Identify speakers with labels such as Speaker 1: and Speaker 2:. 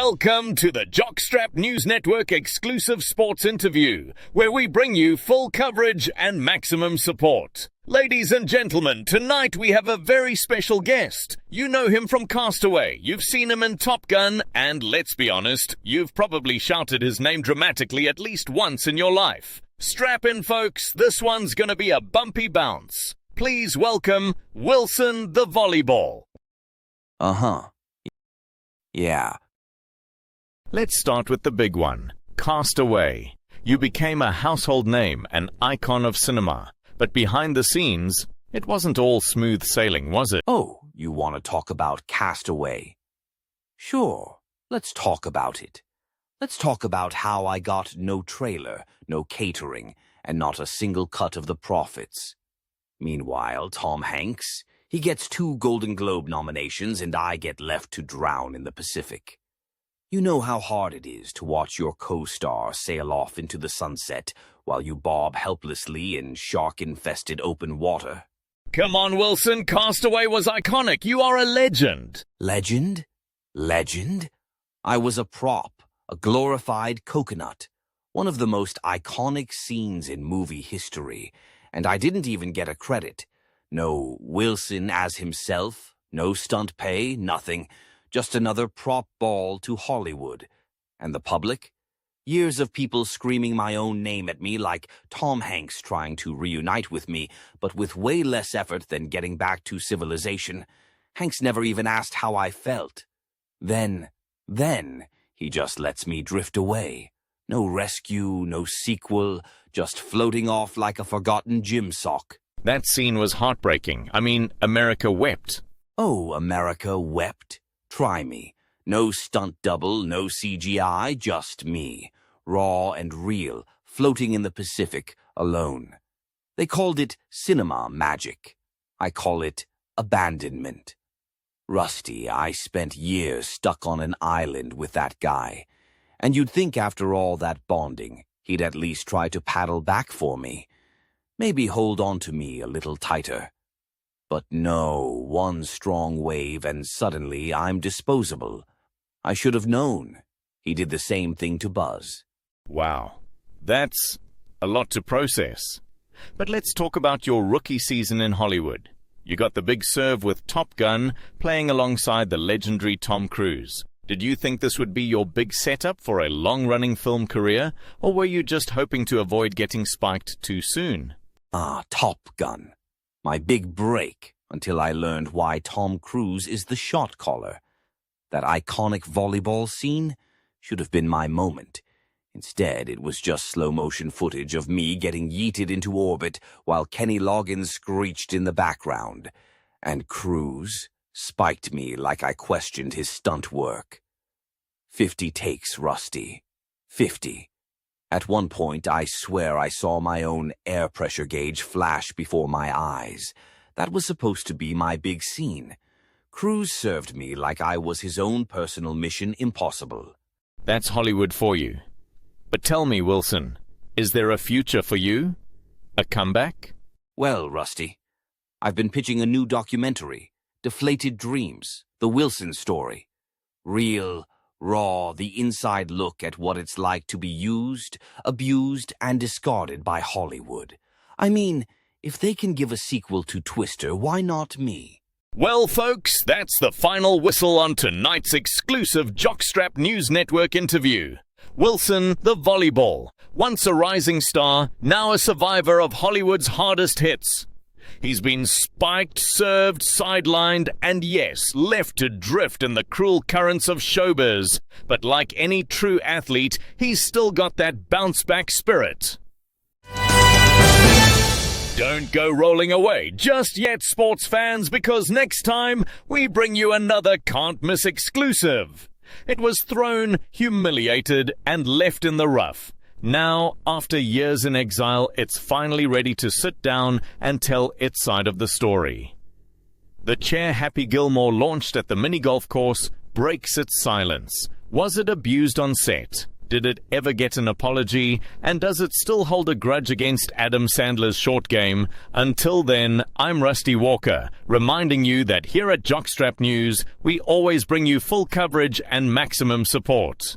Speaker 1: Welcome to the Jockstrap News Network exclusive sports interview, where we bring you full coverage and maximum support. Ladies and gentlemen, tonight we have a very special guest. You know him from Castaway, you've seen him in Top Gun, and let's be honest, you've probably shouted his name dramatically at least once in your life. Strap in, folks, this one's gonna be a bumpy bounce. Please welcome WILSOOOON the Volleyball.
Speaker 2: Yeah.
Speaker 1: Let's start with the big one, Castaway. You became a household name, an icon of cinema. But behind the scenes, it wasn't all smooth sailing, was it?
Speaker 2: Oh, you want to talk about Castaway? Sure, let's talk about it. Let's talk about how I got no trailer, no catering, and not a single cut of the profits. Meanwhile, Tom Hanks, he gets 2 Golden Globe nominations and I get left to drown in the Pacific. You know how hard it is to watch your co-star sail off into the sunset while you bob helplessly in shark-infested open water.
Speaker 1: Come on, Wilson, Castaway was iconic. You are a legend.
Speaker 2: Legend? Legend? I was a prop, a glorified coconut, one of the most iconic scenes in movie history, and I didn't even get a credit. No Wilson as himself, no stunt pay, nothing. Just another prop ball to Hollywood. And the public? Years of people screaming my own name at me like Tom Hanks trying to reunite with me, but with way less effort than getting back to civilization. Hanks never even asked how I felt. Then, he just lets me drift away. No rescue, no sequel, just floating off like a forgotten gym sock.
Speaker 1: That scene was heartbreaking. I mean, America wept.
Speaker 2: Oh, America wept? Try me. No stunt double, no CGI, just me. Raw and real, floating in the Pacific, alone. They called it cinema magic. I call it abandonment. Rusty, I spent years stuck on an island with that guy. And you'd think after all that bonding, he'd at least try to paddle back for me. Maybe hold on to me a little tighter. But no, one strong wave and suddenly I'm disposable. I should have known. He did the same thing to Buzz.
Speaker 1: Wow, that's a lot to process. But let's talk about your rookie season in Hollywood. You got the big serve with Top Gun, playing alongside the legendary Tom Cruise. Did you think this would be your big setup for a long-running film career, or were you just hoping to avoid getting spiked too soon?
Speaker 2: Top Gun. My big break, until I learned why Tom Cruise is the shot caller. That iconic volleyball scene should have been my moment. Instead, it was just slow-motion footage of me getting yeeted into orbit while Kenny Loggins screeched in the background. And Cruise spiked me like I questioned his stunt work. 50 takes, Rusty. 50. At one point, I swear I saw my own air pressure gauge flash before my eyes. That was supposed to be my big scene. Cruise served me like I was his own personal Mission Impossible.
Speaker 1: That's Hollywood for you. But tell me, Wilson, is there a future for you? A comeback?
Speaker 2: Well, Rusty, I've been pitching a new documentary, Deflated Dreams, the Wilson story. Real, raw, the inside look at what it's like to be used, abused, and discarded by Hollywood. I mean, if they can give a sequel to Twister, why not me?
Speaker 1: Well, folks, that's the final whistle on tonight's exclusive Jockstrap News Network interview. WILSOOOON the Volleyball, once a rising star, now a survivor of Hollywood's hardest hits. He's been spiked, served, sidelined, and yes, left to drift in the cruel currents of showbiz. But like any true athlete, he's still got that bounce-back spirit. Don't go rolling away just yet, sports fans, because next time we bring you another can't-miss exclusive. It was thrown, humiliated, and left in the rough. Now, after years in exile, it's finally ready to sit down and tell its side of the story. The chair Happy Gilmore launched at the mini golf course breaks its silence. Was it abused on set? Did it ever get an apology? And does it still hold a grudge against Adam Sandler's short game? Until then, I'm Rusty Walker, reminding you that here at Jockstrap News, we always bring you full coverage and maximum support.